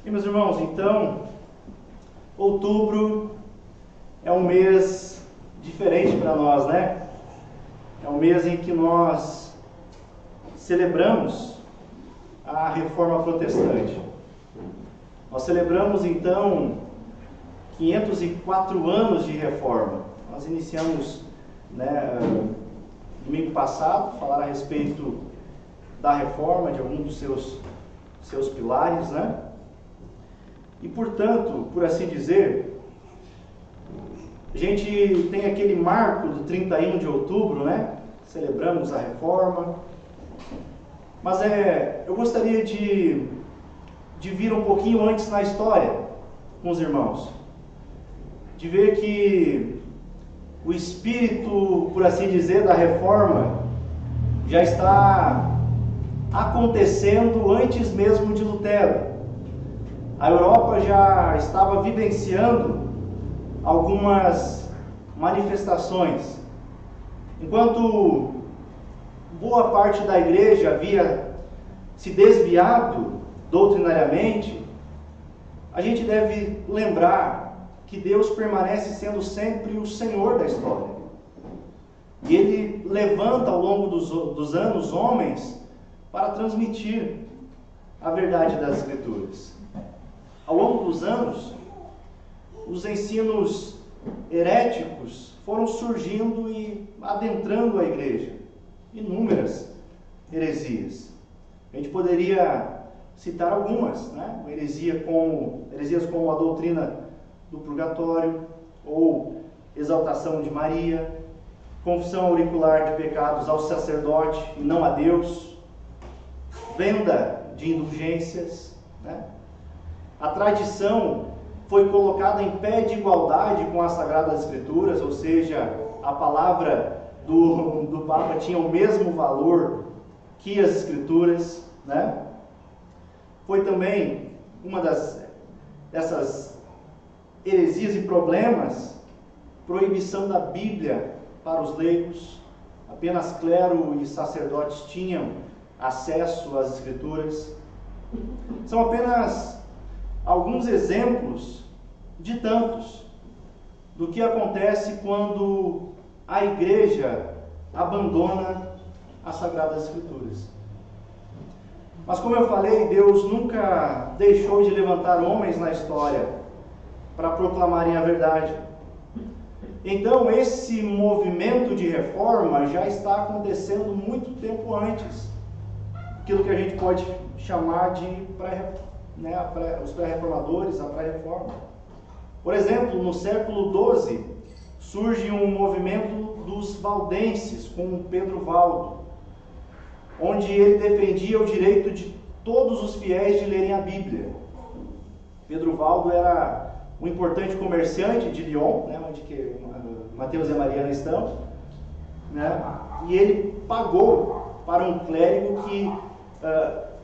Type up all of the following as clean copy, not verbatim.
E meus irmãos, então, outubro é um mês diferente para nós, né? É um mês em que nós celebramos a Reforma Protestante. Nós celebramos, então, 504 anos de Reforma. Nós iniciamos, domingo passado, falar a respeito da Reforma, de algum dos seus pilares, né? E, portanto, por assim dizer, a gente tem aquele marco do 31 de outubro, né? Celebramos a Reforma. Mas eu gostaria de vir um pouquinho antes na história com os irmãos. De ver que o espírito, por assim dizer, da Reforma já está acontecendo antes mesmo de Lutero. A Europa já estava vivenciando algumas manifestações. Enquanto boa parte da igreja havia se desviado doutrinariamente, a gente deve lembrar que Deus permanece sendo sempre o Senhor da história. E Ele levanta ao longo dos anos homens para transmitir a verdade das Escrituras. Ao longo dos anos, os ensinos heréticos foram surgindo e adentrando a igreja. Inúmeras heresias. A gente poderia citar algumas, né? Heresias como a doutrina do purgatório, ou exaltação de Maria, confissão auricular de pecados ao sacerdote e não a Deus, venda de indulgências, né? A tradição foi colocada em pé de igualdade com as Sagradas Escrituras, ou seja, a palavra do Papa tinha o mesmo valor que as Escrituras, né? Foi também uma dessas heresias e problemas, proibição da Bíblia para os leigos. Apenas clero e sacerdotes tinham acesso às Escrituras. São apenas alguns exemplos de tantos do que acontece quando a igreja abandona as Sagradas Escrituras. Mas como eu falei, Deus nunca deixou de levantar homens na história para proclamarem a verdade. Então esse movimento de reforma já está acontecendo muito tempo antes. Aquilo que a gente pode chamar de os pré-reformadores, a pré-reforma. Por exemplo, no século XII, surge um movimento dos valdenses, com Pedro Valdo, onde ele defendia o direito de todos os fiéis de lerem a Bíblia. Pedro Valdo era um importante comerciante de Lyon, onde que Mateus e Mariana estão, e ele pagou para um clérigo que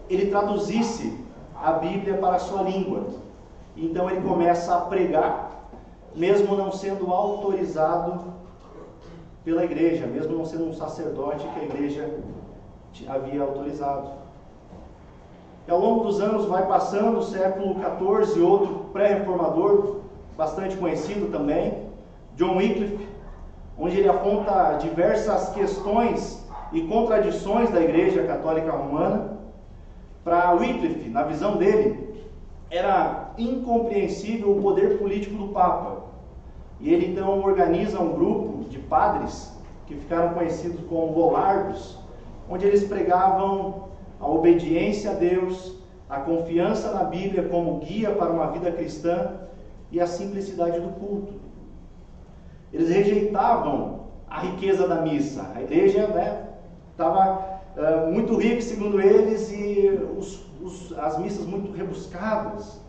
ele traduzisse a Bíblia para a sua língua. Então ele começa a pregar, mesmo não sendo autorizado pela igreja, mesmo não sendo um sacerdote que a igreja havia autorizado. E ao longo dos anos vai passando, o século XIV, outro pré-reformador, bastante conhecido também, John Wycliffe, onde ele aponta diversas questões e contradições da Igreja Católica Romana. Para Wycliffe, na visão dele, era incompreensível o poder político do Papa. E ele então organiza um grupo de padres, que ficaram conhecidos como Lollardos, onde eles pregavam a obediência a Deus, a confiança na Bíblia como guia para uma vida cristã e a simplicidade do culto. Eles rejeitavam a riqueza da missa. A igreja estava muito rica, segundo eles, e as missas muito rebuscadas.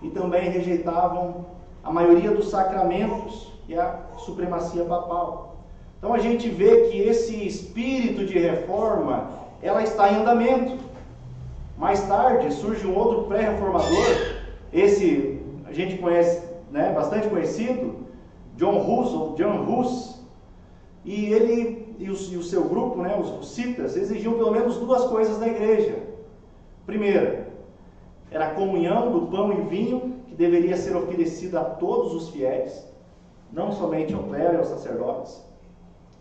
E também rejeitavam a maioria dos sacramentos e a supremacia papal. Então a gente vê que esse espírito de reforma, ela está em andamento. Mais tarde surge um outro pré-reformador, esse a gente conhece, bastante conhecido, John Hus, e ele e o seu grupo, os citas, exigiam pelo menos duas coisas da igreja. Primeira, era a comunhão do pão e vinho, que deveria ser oferecida a todos os fiéis, não somente ao clero e aos sacerdotes.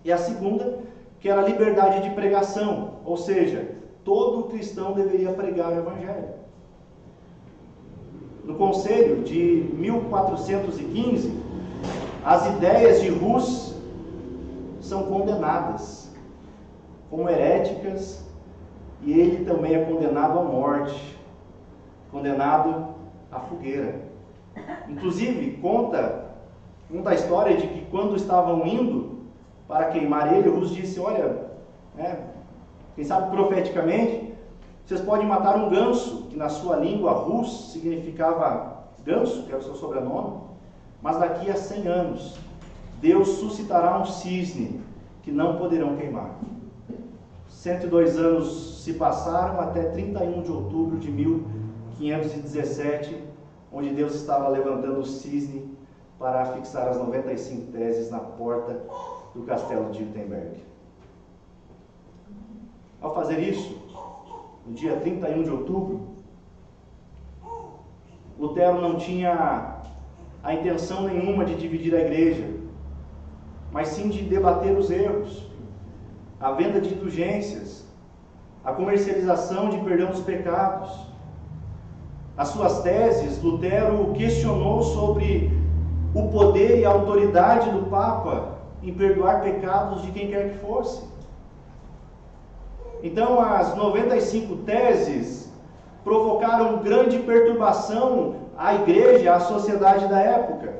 E a segunda, que era a liberdade de pregação, ou seja, todo cristão deveria pregar o Evangelho. No Conselho de 1415, as ideias de Hus são condenadas como heréticas, e ele também é condenado à morte, condenado à fogueira. Inclusive, conta a história de que quando estavam indo para queimar ele, Hus disse: olha, quem sabe profeticamente, vocês podem matar um ganso, que na sua língua Hus significava ganso, que é o seu sobrenome, mas daqui a 100 anos Deus suscitará um cisne que não poderão queimar. 102 anos se passaram até 31 de outubro de 1517, onde Deus estava levantando o cisne para fixar as 95 teses na porta do castelo de Wittenberg. Ao fazer isso, no dia 31 de outubro, Lutero não tinha a intenção nenhuma de dividir a igreja, mas sim de debater os erros, a venda de indulgências, a comercialização de perdão dos pecados. As suas teses, Lutero questionou sobre o poder e a autoridade do Papa em perdoar pecados de quem quer que fosse. Então, as 95 teses provocaram grande perturbação à igreja, à sociedade da época.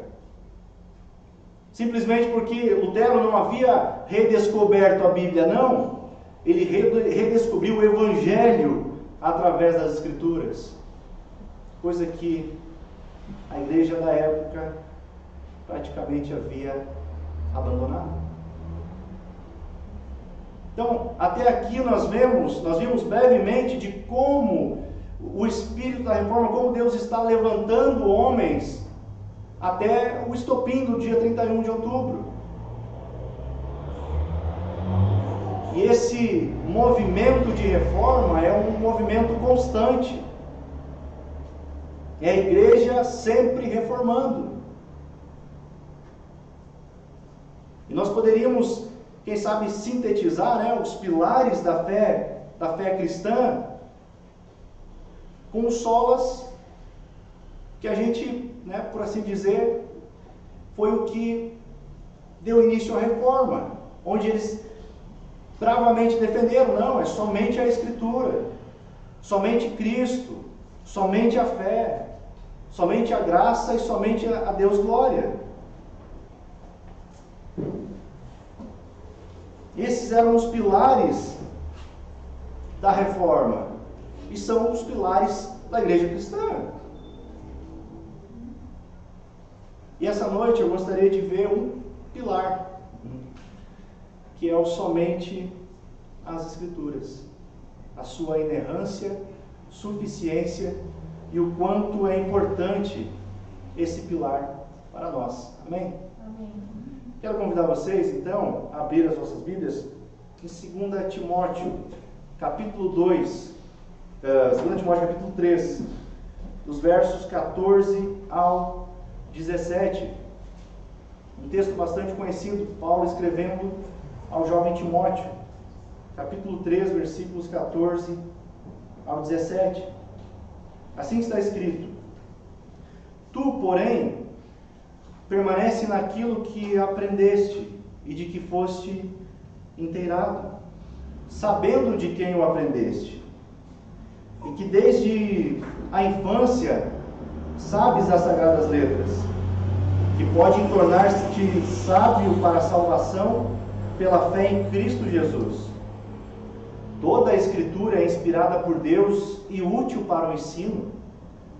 Simplesmente porque Lutero não havia redescoberto a Bíblia, não. Ele redescobriu o Evangelho através das Escrituras. Coisa que a igreja da época praticamente havia abandonado. Então, até aqui nós vimos brevemente de como o Espírito da Reforma, como Deus está levantando homens até o estopim do dia 31 de outubro. E esse movimento de reforma é um movimento constante. É a igreja sempre reformando. E nós poderíamos, quem sabe, sintetizar os pilares da fé cristã com solas que a gente, por assim dizer, foi o que deu início à reforma, onde eles bravamente defenderam: não, é somente a Escritura, somente Cristo, somente a fé, somente a graça e somente a Deus glória. Esses eram os pilares da reforma e são os pilares da igreja cristã. E essa noite eu gostaria de ver um pilar, que é o somente as Escrituras, a sua inerrância, suficiência e o quanto é importante esse pilar para nós. Amém? Amém. Quero convidar vocês, então, a abrir as vossas Bíblias em 2 Timóteo, capítulo 2, 2 Timóteo, capítulo 3, dos versos 14 ao 17. Um texto bastante conhecido, Paulo escrevendo ao jovem Timóteo, capítulo 3, versículos 14 ao 17. Assim está escrito: Tu, porém, permanece naquilo que aprendeste e de que foste inteirado, sabendo de quem o aprendeste, e que desde a infância sabes as sagradas letras, que podem tornar-te sábio para a salvação pela fé em Cristo Jesus. Toda a Escritura é inspirada por Deus e útil para o ensino,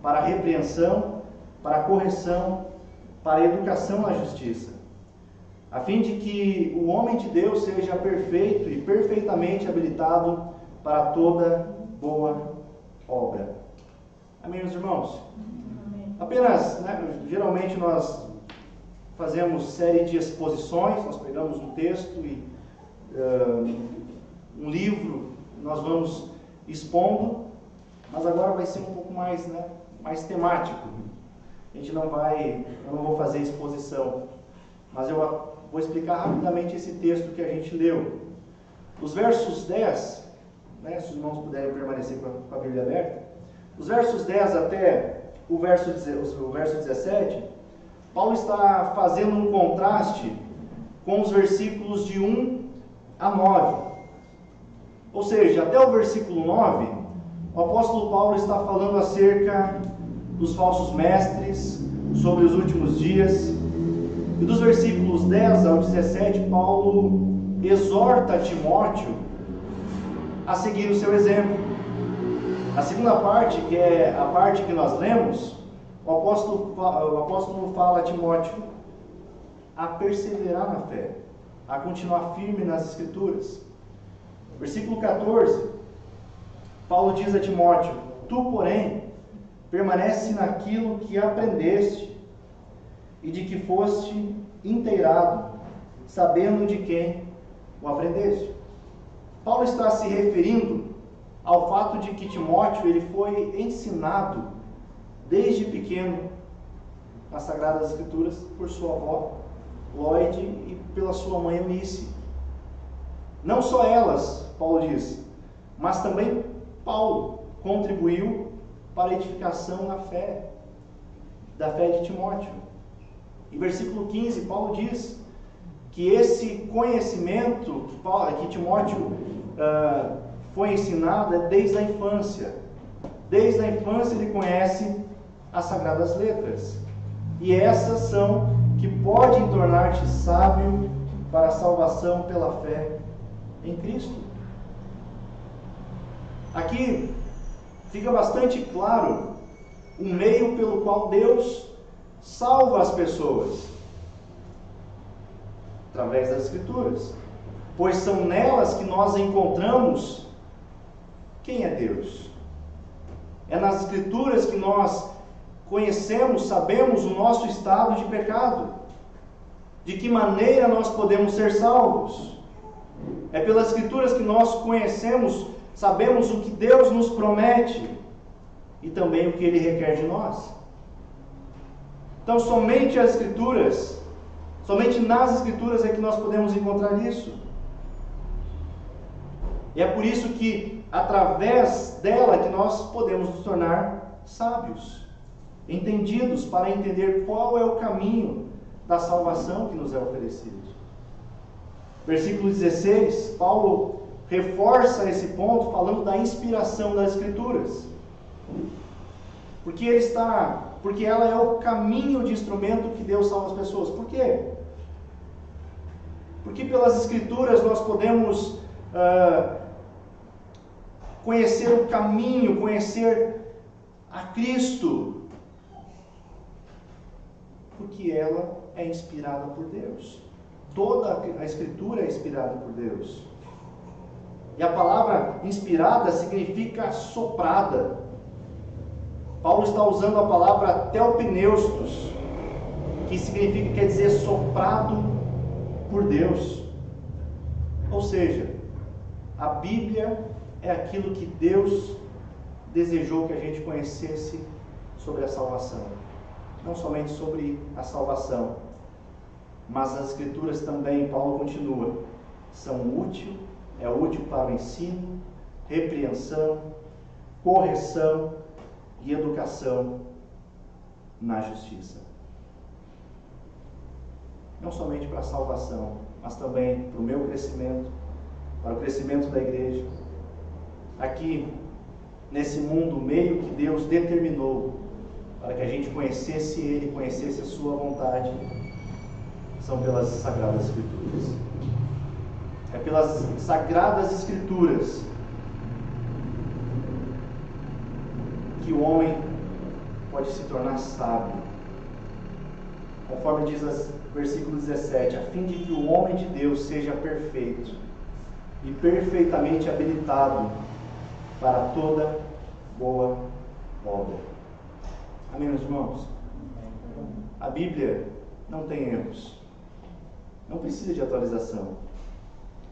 para a repreensão, para a correção, para a educação na justiça, a fim de que o homem de Deus seja perfeito e perfeitamente habilitado para toda boa obra. Amém, meus irmãos? Amém. Apenas, geralmente nós fazemos série de exposições, nós pegamos um texto e um livro, nós vamos expondo, Mas agora vai ser um pouco mais, mais temático. Eu não vou fazer exposição, mas eu vou explicar rapidamente esse texto que a gente leu. Os versos 10, se os irmãos puderem permanecer com a Bíblia aberta, os versos 10 até o verso 17, Paulo está fazendo um contraste com os versículos de 1 a 9. Ou seja, até o versículo 9, o apóstolo Paulo está falando acerca dos falsos mestres, sobre os últimos dias. E dos versículos 10 ao 17, Paulo exorta Timóteo a seguir o seu exemplo. A segunda parte, que é a parte que nós lemos, o apóstolo fala a Timóteo a perseverar na fé, a continuar firme nas Escrituras. Versículo 14, Paulo diz a Timóteo: tu, porém, permanece naquilo que aprendeste e de que foste inteirado, sabendo de quem o aprendeste. Paulo está se referindo ao fato de que Timóteo ele foi ensinado desde pequeno nas Sagradas Escrituras por sua avó, Lloyd, e pela sua mãe, Eunice. Não só elas, Paulo diz, mas também Paulo contribuiu para a edificação da fé de Timóteo. Em versículo 15, Paulo diz que esse conhecimento que Timóteo foi ensinado é desde a infância. Desde a infância ele conhece as Sagradas Letras. E essas são que podem tornar-te sábio para a salvação pela fé em Cristo. Aqui fica bastante claro o meio pelo qual Deus salva as pessoas, através das Escrituras, pois são nelas que nós encontramos quem é Deus. É nas Escrituras que nós conhecemos, sabemos o nosso estado de pecado, de que maneira nós podemos ser salvos. É pelas Escrituras que nós conhecemos, sabemos o que Deus nos promete e também o que Ele requer de nós. Então, somente as Escrituras, somente nas Escrituras é que nós podemos encontrar isso. E é por isso que, através dela, que nós podemos nos tornar sábios, entendidos, para entender qual é o caminho da salvação que nos é oferecido. Versículo 16, Paulo reforça esse ponto falando da inspiração das Escrituras. Porque ela é o caminho de instrumento que Deus salva as pessoas. Por quê? Porque pelas Escrituras nós podemos conhecer o caminho, conhecer a Cristo. Porque ela é inspirada por Deus. Toda a Escritura é inspirada por Deus. E a palavra inspirada significa soprada. Paulo está usando a palavra telpneustos, que significa, quer dizer, soprado por Deus. Ou seja, a Bíblia é aquilo que Deus desejou que a gente conhecesse sobre a salvação. Não somente sobre a salvação, mas as Escrituras também, Paulo continua, é útil para o ensino, repreensão, correção e educação na justiça. Não somente para a salvação, mas também para o meu crescimento, para o crescimento da igreja. Aqui, nesse mundo, meio que Deus determinou para que a gente conhecesse Ele, conhecesse a sua vontade, são pelas Sagradas Escrituras. É pelas Sagradas Escrituras que o homem pode se tornar sábio. Conforme diz o versículo 17, a fim de que o homem de Deus seja perfeito e perfeitamente habilitado para toda boa obra. Amém, meus irmãos? A Bíblia não tem erros. Não precisa de atualização.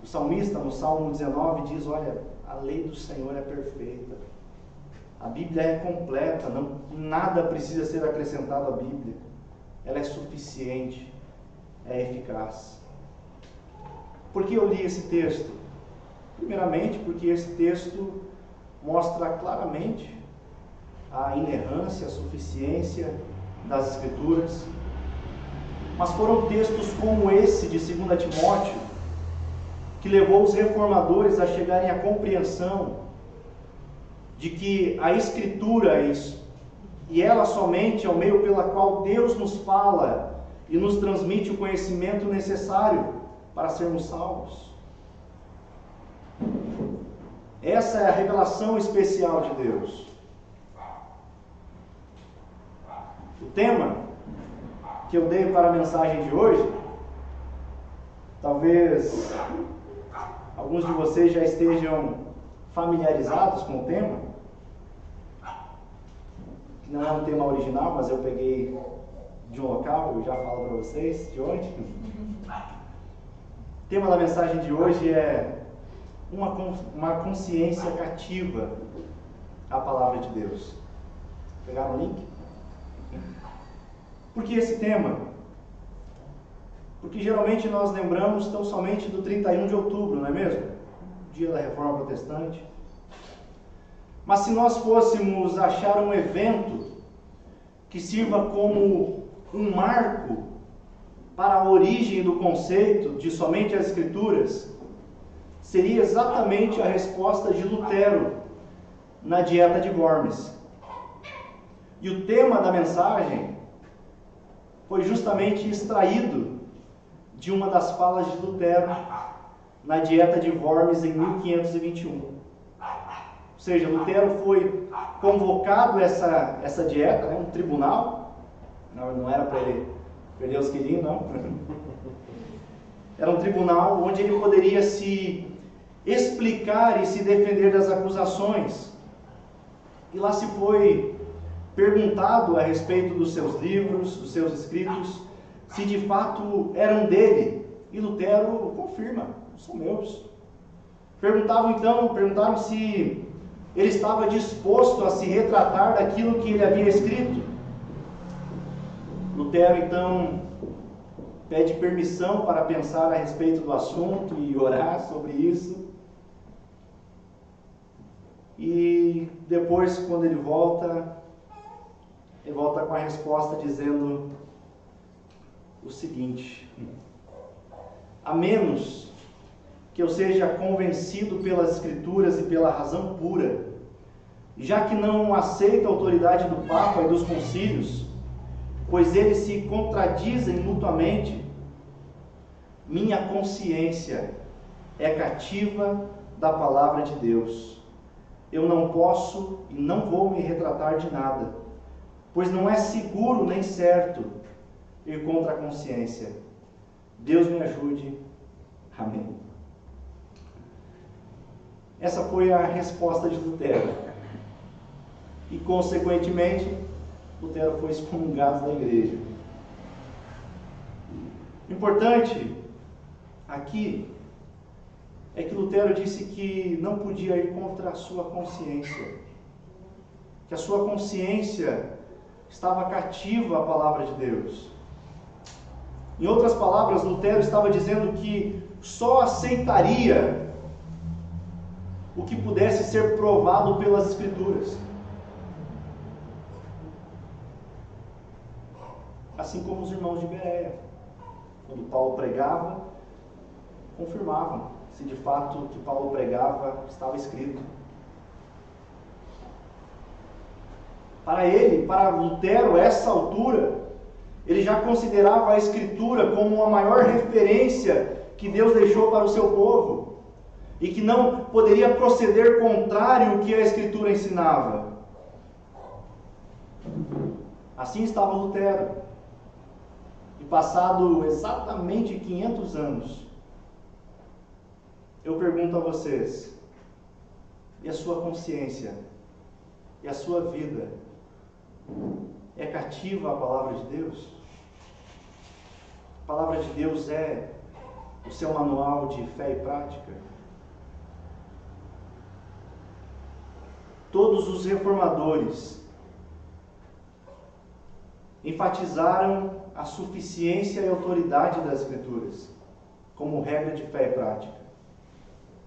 O salmista, no Salmo 19, diz: olha, a lei do Senhor é perfeita. A Bíblia é completa, nada precisa ser acrescentado à Bíblia. Ela é suficiente, é eficaz. Por que eu li esse texto? Primeiramente, porque esse texto mostra claramente a inerrância, a suficiência das Escrituras. Mas foram textos como esse de 2 Timóteo que levou os reformadores a chegarem à compreensão de que a Escritura, e ela somente é o meio pela qual Deus nos fala e nos transmite o conhecimento necessário para sermos salvos. Essa é a revelação especial de Deus. O tema que eu dei para a mensagem de hoje, talvez alguns de vocês já estejam familiarizados com o tema, que não é um tema original, mas eu peguei de um local, eu já falo para vocês de onde. O tema da mensagem de hoje é uma consciência cativa à palavra de Deus. Pegaram o link? Por que esse tema? Porque geralmente nós lembramos tão somente do 31 de outubro, não é mesmo? Dia da Reforma Protestante. Mas se nós fôssemos achar um evento que sirva como um marco para a origem do conceito de somente as Escrituras, seria exatamente a resposta de Lutero na Dieta de Worms. E o tema da mensagem foi justamente extraído de uma das falas de Lutero na Dieta de Worms em 1521. Ou seja, Lutero foi convocado a essa dieta, um tribunal, não era para ele perder os quilinhos, não. Era um tribunal onde ele poderia se explicar e se defender das acusações. E lá se foi perguntado a respeito dos seus livros, dos seus escritos, se de fato eram dele. E Lutero confirma, são meus. Perguntaram se ele estava disposto a se retratar daquilo que ele havia escrito. Lutero então pede permissão para pensar a respeito do assunto e orar sobre isso. E depois, quando ele volta com a resposta dizendo o seguinte: a menos que eu seja convencido pelas Escrituras e pela razão pura, já que não aceito a autoridade do Papa e dos concílios, pois eles se contradizem mutuamente, minha consciência é cativa da palavra de Deus. Eu não posso e não vou me retratar de nada, pois não é seguro nem certo ir contra a consciência. Deus me ajude. Amém. Essa foi a resposta de Lutero. E, consequentemente, Lutero foi excomungado da igreja. O importante aqui é que Lutero disse que não podia ir contra a sua consciência, que a sua consciência estava cativa à palavra de Deus. Em outras palavras, Lutero estava dizendo que só aceitaria o que pudesse ser provado pelas Escrituras. Assim como os irmãos de Bereia, quando Paulo pregava, confirmavam se de fato o que Paulo pregava estava escrito. Para Lutero, a essa altura, ele já considerava a Escritura como a maior referência que Deus deixou para o seu povo, e que não poderia proceder contrário ao que a Escritura ensinava. Assim estava Lutero. E passado exatamente 500 anos, eu pergunto a vocês, e a sua consciência, e a sua vida, é cativa à palavra de Deus? A palavra de Deus é o seu manual de fé e prática? todos os reformadores enfatizaram a suficiência e autoridade das Escrituras como regra de fé e prática,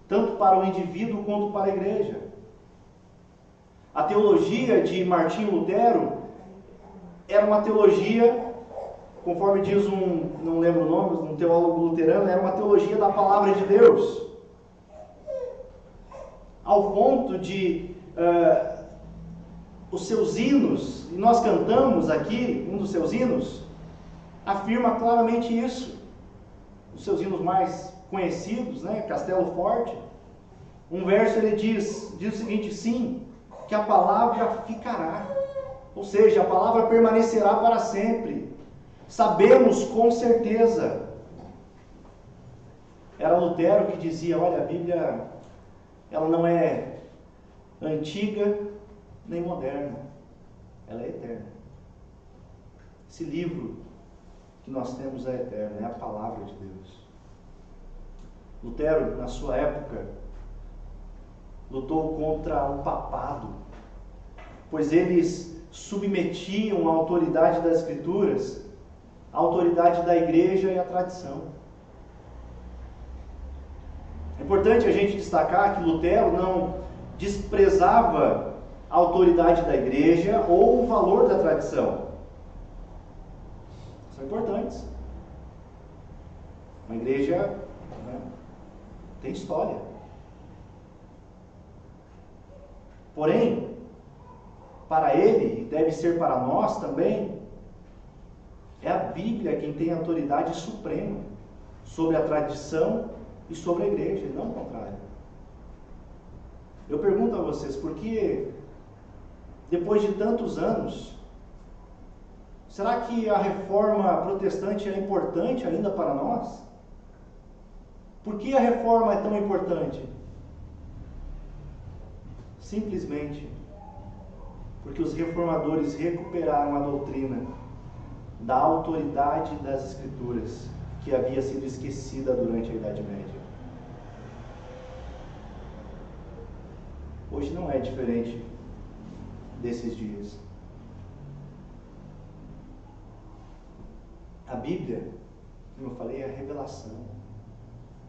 tanto para o indivíduo quanto para a igreja. A teologia de Martinho Lutero era uma teologia, conforme diz não lembro o nome, um teólogo luterano, era uma teologia da palavra de Deus, ao ponto de os seus hinos, e nós cantamos aqui, um dos seus hinos, afirma claramente isso. Os seus hinos mais conhecidos, né? Castelo Forte, um verso ele diz o seguinte: sim, que a palavra ficará, ou seja, a palavra permanecerá para sempre. Sabemos com certeza. Era Lutero que dizia: olha, a Bíblia, ela não é antiga nem moderna, ela é eterna. Esse livro que nós temos é eterno, é a palavra de Deus. Lutero, na sua época, lutou contra o papado, pois eles submetiam a autoridade das Escrituras à autoridade da igreja e à tradição. É importante a gente destacar que Lutero não desprezava a autoridade da igreja ou o valor da tradição. São importantes. Uma igreja, né, tem história. Porém, para ele, e deve ser para nós também, é a Bíblia quem tem autoridade suprema sobre a tradição e sobre a igreja, e não o contrário. Eu pergunto a vocês, por que, depois de tantos anos, será que a reforma protestante é importante ainda para nós? Por que a reforma é tão importante? Simplesmente porque os reformadores recuperaram a doutrina da autoridade das Escrituras, que havia sido esquecida durante a Idade Média. Hoje não é diferente desses dias. A Bíblia, como eu falei, é a revelação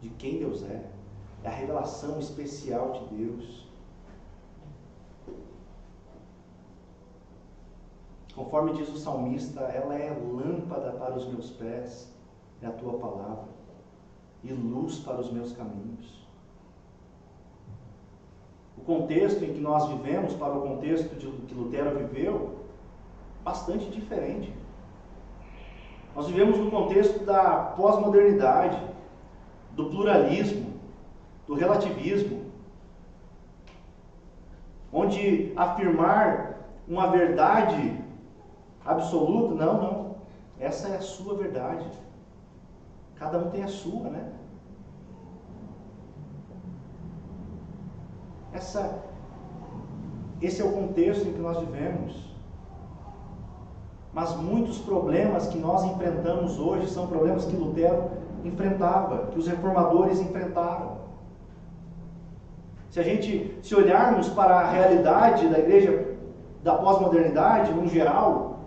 de quem Deus é a revelação especial de Deus. Conforme diz o salmista, ela é lâmpada para os meus pés, é a tua palavra, e luz para os meus caminhos. O contexto em que nós vivemos, para o contexto que Lutero viveu, bastante diferente. Nós vivemos no contexto da pós-modernidade, do pluralismo, do relativismo, onde afirmar uma verdade absoluta, não, essa é a sua verdade. Cada um tem a sua, né? Esse é o contexto em que nós vivemos. Mas muitos problemas que nós enfrentamos hoje são problemas que Lutero enfrentava, que os reformadores enfrentaram. Se olharmos para a realidade da igreja da pós-modernidade, no geral,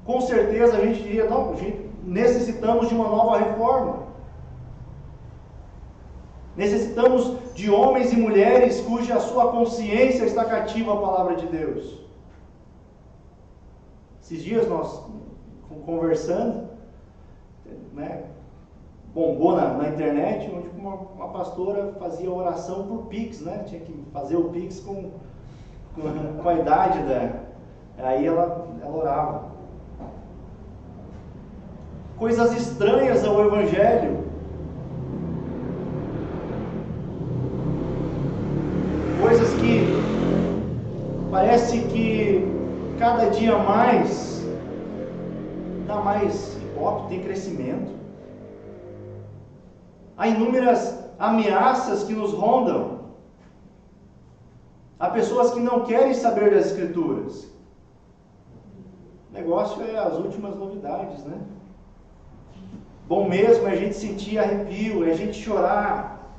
com certeza a gente diria, não, necessitamos de uma nova reforma. Necessitamos de homens e mulheres cuja sua consciência está cativa à palavra de Deus. Esses dias nós, conversando, né, bombou na internet, onde uma pastora fazia oração por Pix, né? Tinha que fazer o Pix com a idade aí ela orava. Coisas estranhas ao Evangelho. Coisas que parece que cada dia mais dá mais ibope, tem crescimento. Há inúmeras ameaças que nos rondam. Há pessoas que não querem saber das Escrituras. O negócio é as últimas novidades, né? Bom mesmo é a gente sentir arrepio, é a gente chorar,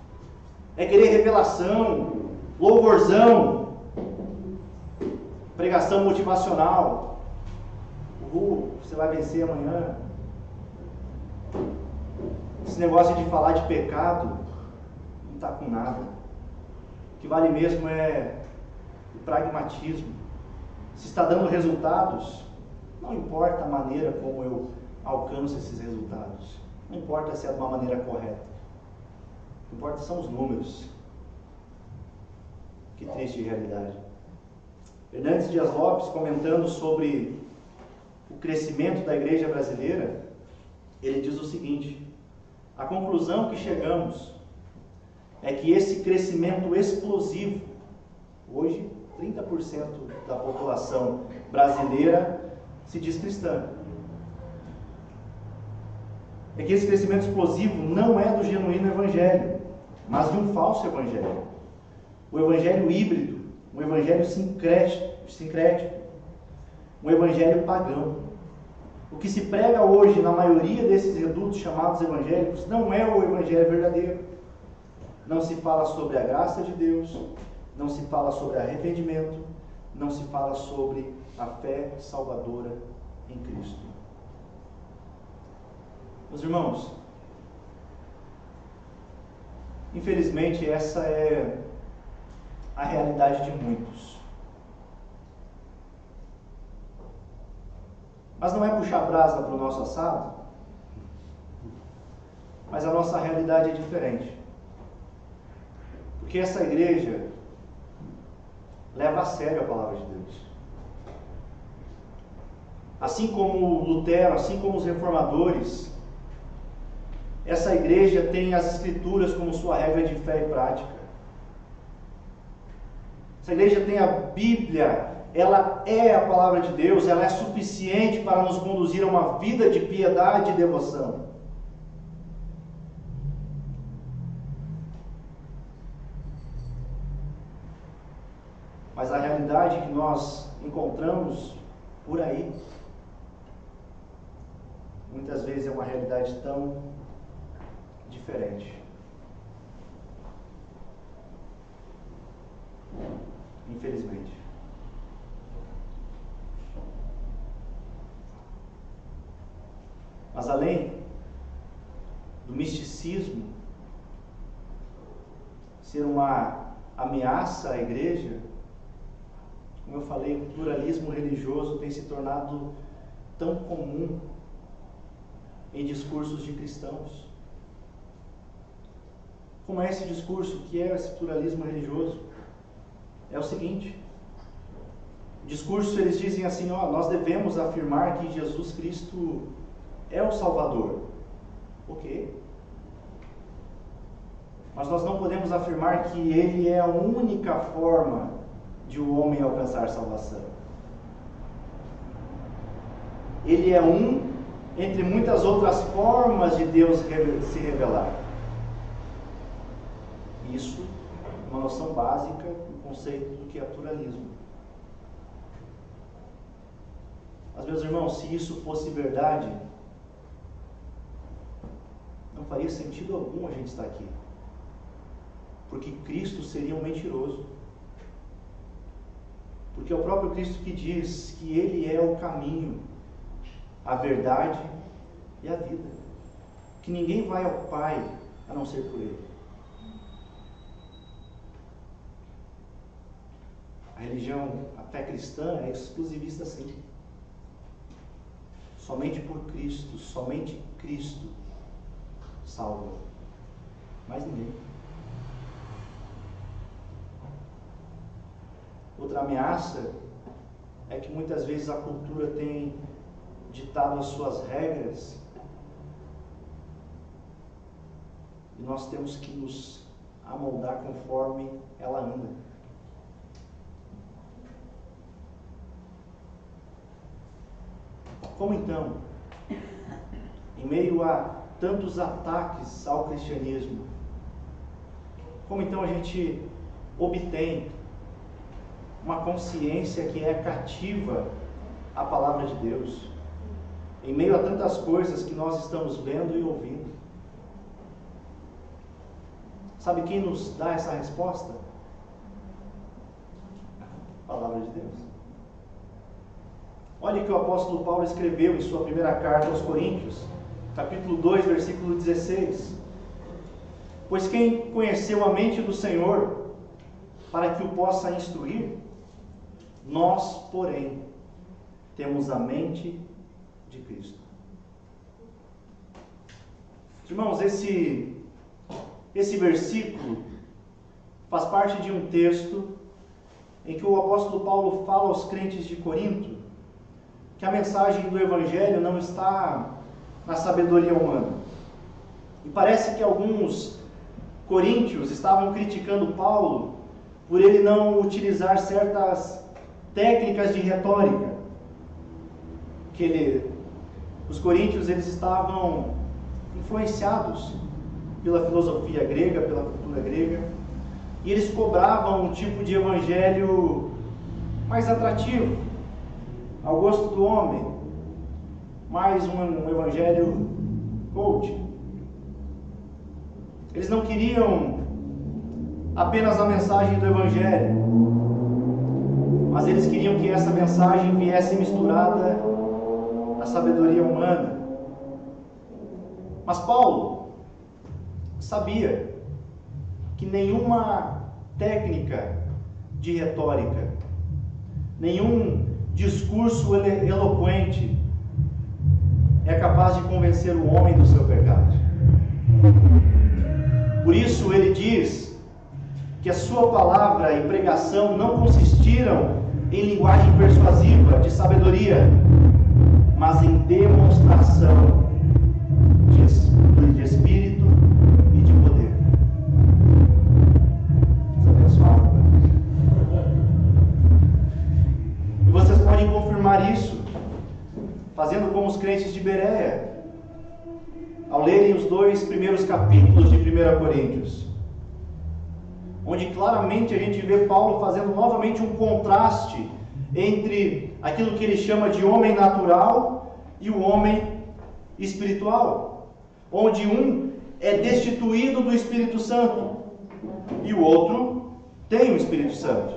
é querer revelação, louvorzão. pregação motivacional. Você vai vencer amanhã. Esse negócio de falar de pecado não está com nada. O que vale mesmo é o pragmatismo. Se está dando resultados, não importa a maneira como eu alcanço esses resultados. Não importa se é de uma maneira correta. O que importa são os números. Que triste realidade. Hernandes Dias Lopes, comentando sobre o crescimento da igreja brasileira, ele diz o seguinte: a conclusão que chegamos é que esse crescimento explosivo, hoje 30% da população brasileira se diz cristã, é que esse crescimento explosivo não é do genuíno evangelho, mas de um falso evangelho. O evangelho híbrido, um evangelho sincrético, um evangelho pagão. O que se prega hoje na maioria desses redutos chamados evangélicos não é o evangelho verdadeiro. Não se fala sobre a graça de Deus, não se fala sobre arrependimento, não se fala sobre a fé salvadora em Cristo. Meus irmãos, infelizmente essa é a realidade de muitos. Mas não é puxar brasa para o nosso assado, mas a nossa realidade é diferente. Porque essa igreja leva a sério a palavra de Deus. Assim como Lutero, assim como os reformadores, essa igreja tem as Escrituras como sua regra de fé e prática. Essa igreja tem a Bíblia, ela é a palavra de Deus, ela é suficiente para nos conduzir a uma vida de piedade e devoção. Mas a realidade que nós encontramos por aí, muitas vezes é uma realidade tão diferente. Infelizmente. Mas além do misticismo ser uma ameaça à igreja, como eu falei, o pluralismo religioso tem se tornado tão comum em discursos de cristãos. Como é esse discurso? O que é esse pluralismo religioso? É o seguinte: o discurso, eles dizem assim, nós devemos afirmar que Jesus Cristo é o Salvador. Ok. Mas nós não podemos afirmar que Ele é a única forma de o homem alcançar salvação. Ele é um entre muitas outras formas de Deus se revelar. Isso é uma noção básica do conceito do que é pluralismo. Mas, meus irmãos, se isso fosse verdade, não faria sentido algum a gente estar aqui. Porque Cristo seria um mentiroso. Porque é o próprio Cristo que diz que Ele é o caminho, a verdade e a vida. Que ninguém vai ao Pai a não ser por Ele. A religião, a fé cristã é exclusivista sim. Somente por Cristo, somente Cristo salva. Mais ninguém. Outra ameaça é que muitas vezes a cultura tem ditado as suas regras e nós temos que nos amoldar conforme ela anda. Como então, em meio a tantos ataques ao cristianismo, como então a gente obtém uma consciência que é cativa à palavra de Deus, em meio a tantas coisas que nós estamos vendo e ouvindo? Sabe quem nos dá essa resposta? A palavra de Deus. Olha o que o apóstolo Paulo escreveu em sua primeira carta aos Coríntios, capítulo 2, versículo 16. Pois quem conheceu a mente do Senhor, para que o possa instruir? Nós, porém, temos a mente de Cristo. Irmãos, esse versículo faz parte de um texto em que o apóstolo Paulo fala aos crentes de Corinto que a mensagem do Evangelho não está na sabedoria humana. E parece que alguns coríntios estavam criticando Paulo por ele não utilizar certas técnicas de retórica. Os coríntios eles estavam influenciados pela filosofia grega, pela cultura grega, e eles cobravam um tipo de evangelho mais atrativo, ao gosto do homem, mais um evangelho coach. Eles não queriam apenas a mensagem do evangelho, mas eles queriam que essa mensagem viesse misturada à sabedoria humana. Mas Paulo sabia que nenhuma técnica de retórica, nenhum discurso eloquente é capaz de convencer o homem do seu pecado. Por isso ele diz que a sua palavra e pregação não consistiram em linguagem persuasiva de sabedoria, mas em demonstração de espírito e de poder. E vocês podem confirmar isso fazendo como os crentes de Bereia, ao lerem os 2 primeiros capítulos de 1 Coríntios, onde claramente a gente vê Paulo fazendo novamente um contraste entre aquilo que ele chama de homem natural e o homem espiritual, onde um é destituído do Espírito Santo e o outro tem o Espírito Santo.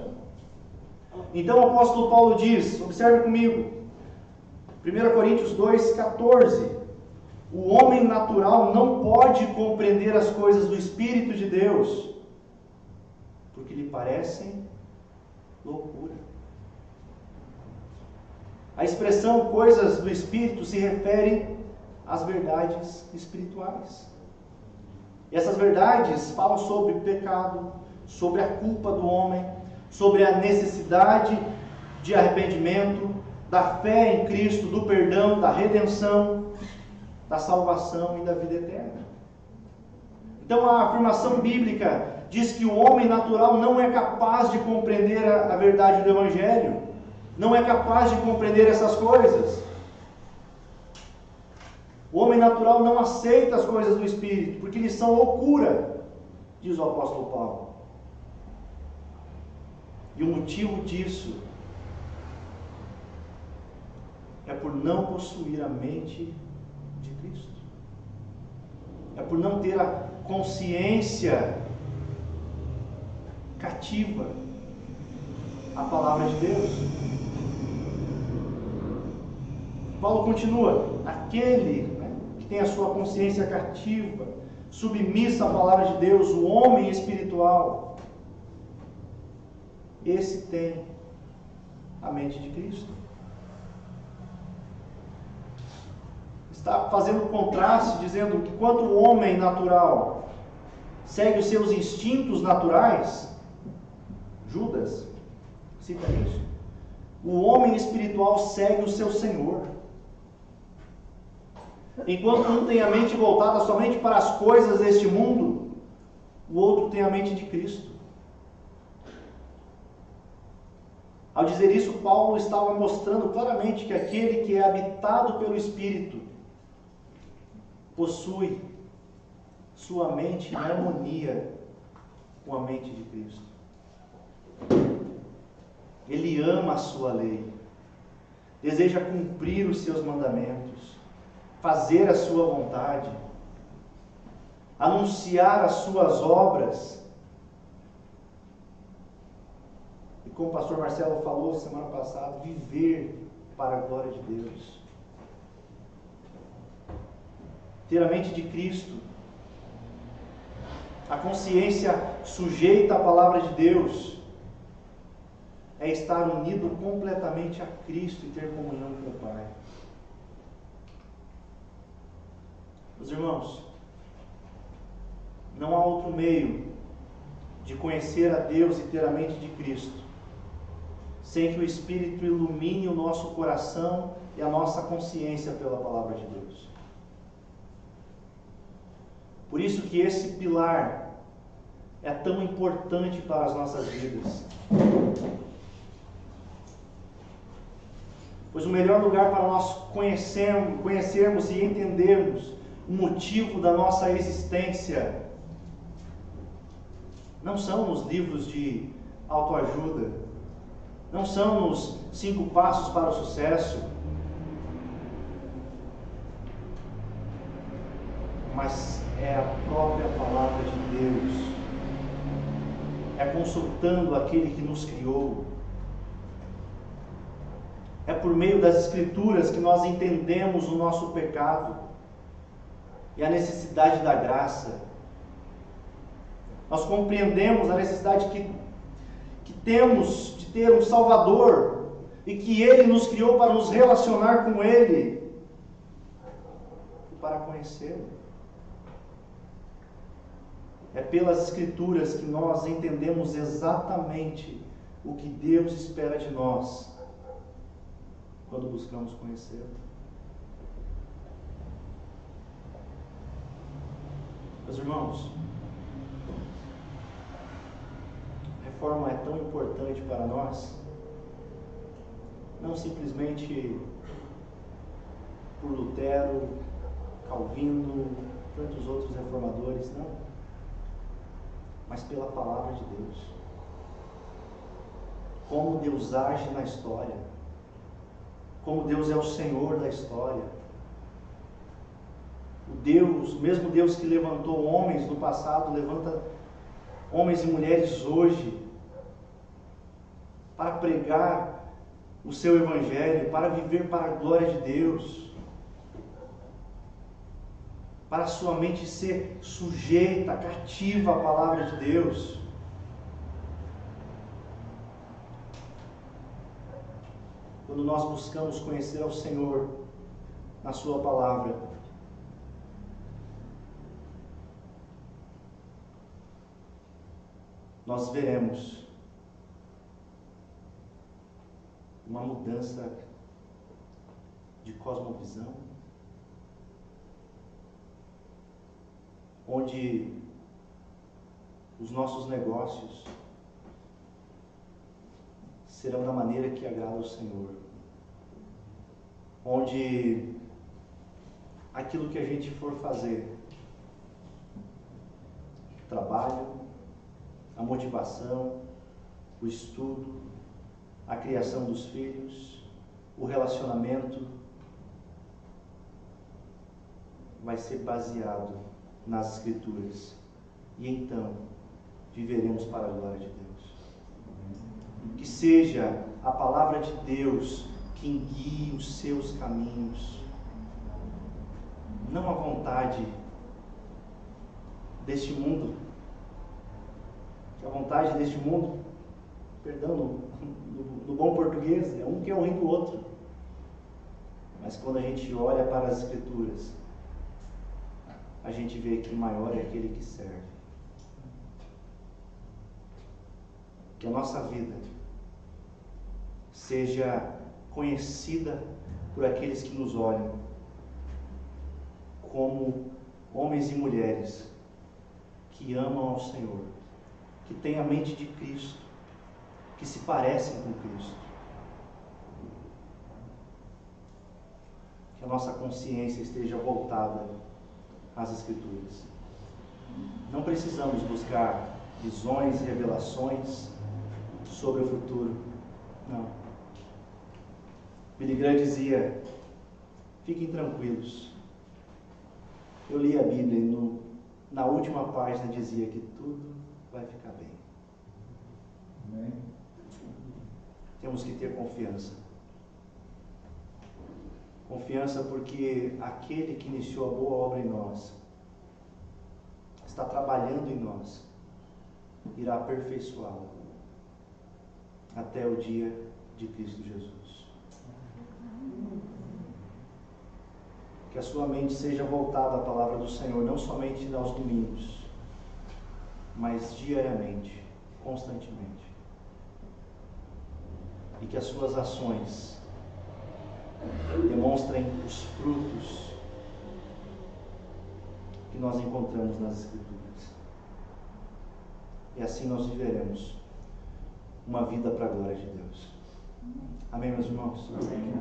Então o apóstolo Paulo diz, observe comigo, 1 Coríntios 2,14: o homem natural não pode compreender as coisas do Espírito de Deus, porque lhe parecem loucura. A expressão coisas do Espírito se refere às verdades espirituais. E essas verdades falam sobre o pecado, sobre a culpa do homem, sobre a necessidade de arrependimento, da fé em Cristo, do perdão, da redenção, da salvação e da vida eterna. Então a afirmação bíblica diz que o homem natural não é capaz de compreender a verdade do Evangelho, não é capaz de compreender essas coisas. O homem natural não aceita as coisas do Espírito, porque lhes são loucura, diz o apóstolo Paulo. E o motivo disso é por não possuir a mente de Cristo. É por não ter a consciência cativa à palavra de Deus. Paulo continua: aquele que tem a sua consciência cativa, submissa à palavra de Deus, o homem espiritual, esse tem a mente de Cristo. Está fazendo um contraste, dizendo que quanto o homem natural segue os seus instintos naturais, Judas cita isso, o homem espiritual segue o seu Senhor. Enquanto um tem a mente voltada somente para as coisas deste mundo, o outro tem a mente de Cristo. Ao dizer isso, Paulo estava mostrando claramente que aquele que é habitado pelo Espírito possui sua mente em harmonia com a mente de Cristo. Ele ama a sua lei, deseja cumprir os seus mandamentos, fazer a sua vontade, anunciar as suas obras. E como o pastor Marcelo falou semana passada, viver para a glória de Deus. Ter a mente de Cristo, a consciência sujeita à palavra de Deus, é estar unido completamente a Cristo e ter comunhão com o Pai. Meus irmãos, não há outro meio de conhecer a Deus e ter a mente de Cristo sem que o Espírito ilumine o nosso coração e a nossa consciência pela palavra de Deus. Por isso que esse pilar é tão importante para as nossas vidas. Pois o melhor lugar para nós conhecermos e entendermos o motivo da nossa existência não são nos livros de autoajuda, não são nos 5 passos para o sucesso, mas é a própria palavra de Deus, é consultando aquele que nos criou, é por meio das Escrituras que nós entendemos o nosso pecado e a necessidade da graça. Nós compreendemos a necessidade que temos de ter um Salvador e que Ele nos criou para nos relacionar com Ele e para conhecê-lo. É pelas Escrituras que nós entendemos exatamente o que Deus espera de nós quando buscamos conhecê-lo. Meus irmãos, a reforma é tão importante para nós, não simplesmente por Lutero, Calvino, tantos outros reformadores, não, mas pela palavra de Deus. Como Deus age na história, como Deus é o Senhor da história. O mesmo Deus que levantou homens no passado, levanta homens e mulheres hoje para pregar o seu Evangelho, para viver para a glória de Deus, para a sua mente ser sujeita, cativa à palavra de Deus. Quando nós buscamos conhecer ao Senhor na sua palavra, nós veremos uma mudança de cosmovisão, onde os nossos negócios serão da maneira que agrada ao Senhor, onde aquilo que a gente for fazer, o trabalho, a motivação, o estudo, a criação dos filhos, o relacionamento, vai ser baseado nas Escrituras. E então, viveremos para a glória de Deus. Que seja a palavra de Deus quem guie os seus caminhos, não a vontade deste mundo. Que a vontade deste mundo, perdão, no bom português, é um que é o ruim do outro. Mas quando a gente olha para as Escrituras, a gente vê que maior é aquele que serve. Que a nossa vida seja conhecida por aqueles que nos olham como homens e mulheres que amam ao Senhor, que têm a mente de Cristo, que se parecem com Cristo. Que a nossa consciência esteja voltada às Escrituras. Não precisamos buscar visões e revelações sobre o futuro. Não. Billy Graham dizia: fiquem tranquilos. Eu li a Bíblia e na última página dizia que tudo vai ficar bem. Amém? Temos que ter confiança. Confiança porque aquele que iniciou a boa obra em nós está trabalhando em nós, irá aperfeiçoá-la até o dia de Cristo Jesus. Que a sua mente seja voltada à palavra do Senhor, não somente aos domingos, mas diariamente, constantemente. E que as suas ações demonstrem os frutos que nós encontramos nas Escrituras. E assim nós viveremos uma vida para a glória de Deus. Amém, meus irmãos? Amém.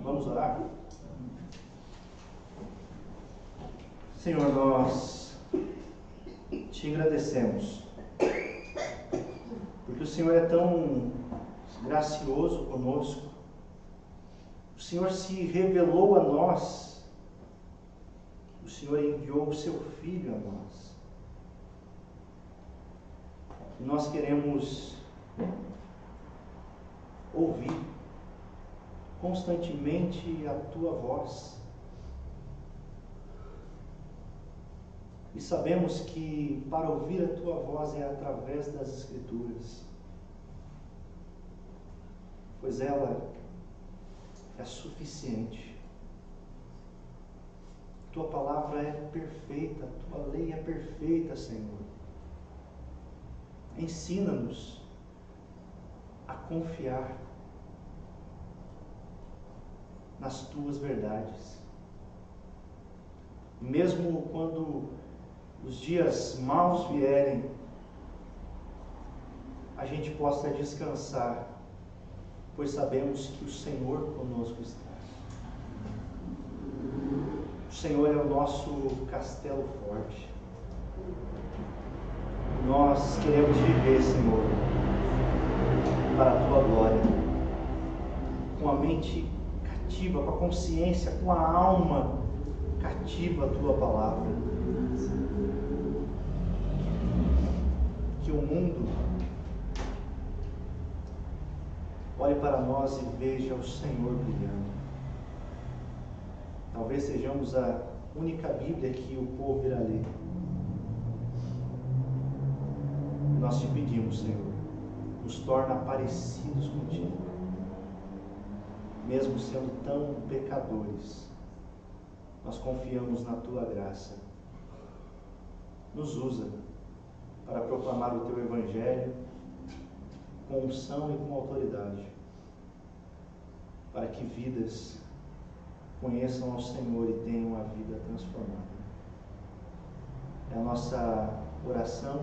Vamos orar? Senhor, nós te agradecemos, porque o Senhor é tão gracioso conosco. O Senhor se revelou a nós. O Senhor enviou o seu Filho a nós. E nós queremos ouvir constantemente a tua voz. E sabemos que para ouvir a tua voz é através das Escrituras, pois ela é suficiente. Tua palavra é perfeita, tua lei é perfeita, Senhor. Ensina-nos a confiar nas tuas verdades. Mesmo quando os dias maus vierem, a gente possa descansar, pois sabemos que o Senhor conosco está. O Senhor é o nosso castelo forte. Nós queremos viver, Senhor, para a tua glória, com a mente cativa, com a consciência, com a alma cativa a tua palavra. Que o mundo olhe para nós e veja o Senhor brilhando. Talvez sejamos a única Bíblia que o povo irá ler. Nós te pedimos, Senhor, nos torna parecidos contigo, mesmo sendo tão pecadores. Nós confiamos na tua graça. Nos usa para proclamar o teu Evangelho com unção e com autoridade, para que vidas conheçam ao Senhor e tenham a vida transformada. É a nossa oração,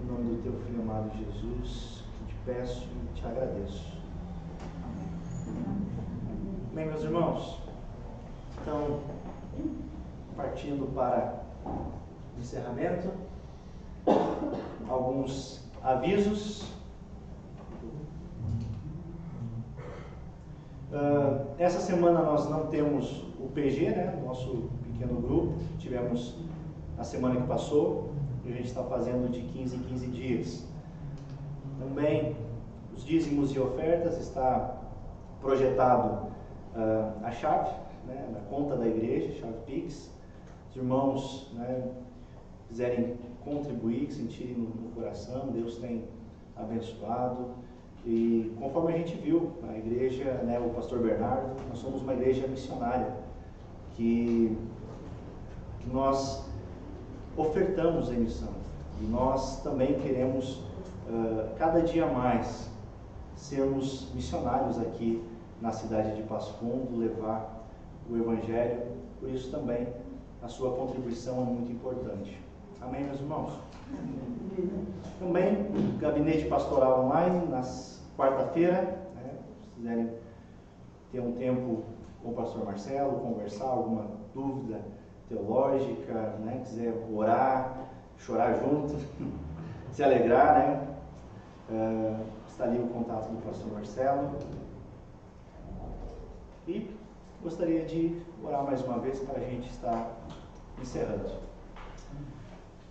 em nome do teu Filho amado Jesus, que te peço e te agradeço. Amém. Bem, meus irmãos, então, partindo para o encerramento, alguns avisos. Essa semana nós não temos o PG, né? Nosso pequeno grupo. Tivemos na semana que passou e a gente está fazendo de 15 em 15 dias. Também os dízimos e ofertas está projetado a chave, né, na conta da igreja, chave Pix. Os irmãos, né, quiserem contribuir, que sentirem no coração, Deus tem abençoado. E conforme a gente viu, a igreja, né, o pastor Bernardo, nós somos uma igreja missionária, que nós ofertamos em missão. E nós também queremos, cada dia mais, sermos missionários aqui na cidade de Passo Fundo, levar o Evangelho. Por isso também a sua contribuição é muito importante. Amém, meus irmãos? Amém. Também gabinete pastoral online, nas quarta-feira, né? Se quiserem ter um tempo com o pastor Marcelo, conversar, alguma dúvida teológica, né? Quiser orar, chorar junto, se alegrar, né? Está ali o contato do pastor Marcelo. E gostaria de orar mais uma vez para a gente estar encerrando.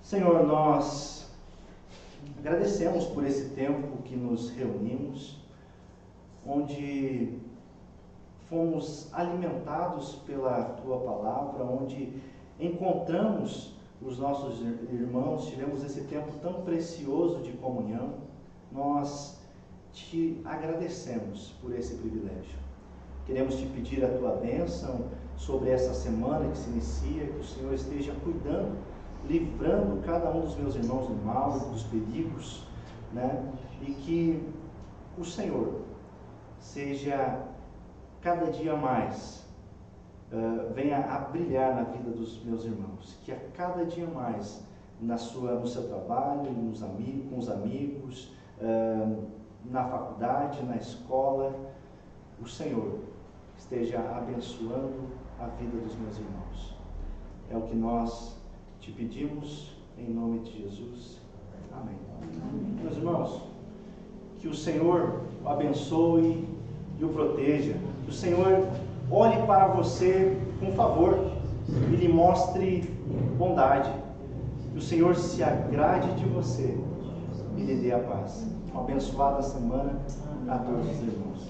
Senhor, nós agradecemos por esse tempo que nos reunimos, onde fomos alimentados pela Tua Palavra, onde encontramos os nossos irmãos, tivemos esse tempo tão precioso de comunhão. Nós Te agradecemos por esse privilégio. Queremos Te pedir a Tua bênção sobre essa semana que se inicia, que o Senhor esteja cuidando, livrando cada um dos meus irmãos do mal, dos perigos, né? E que o Senhor seja cada dia mais, venha a brilhar na vida dos meus irmãos, que a cada dia mais no seu trabalho, com os amigos, na faculdade, na escola, o Senhor esteja abençoando a vida dos meus irmãos. É o que nós Te pedimos em nome de Jesus. Amém. Meus irmãos, que o Senhor o abençoe e o proteja. Que o Senhor olhe para você com favor e lhe mostre bondade. Que o Senhor se agrade de você e lhe dê a paz. Uma abençoada semana a todos os irmãos.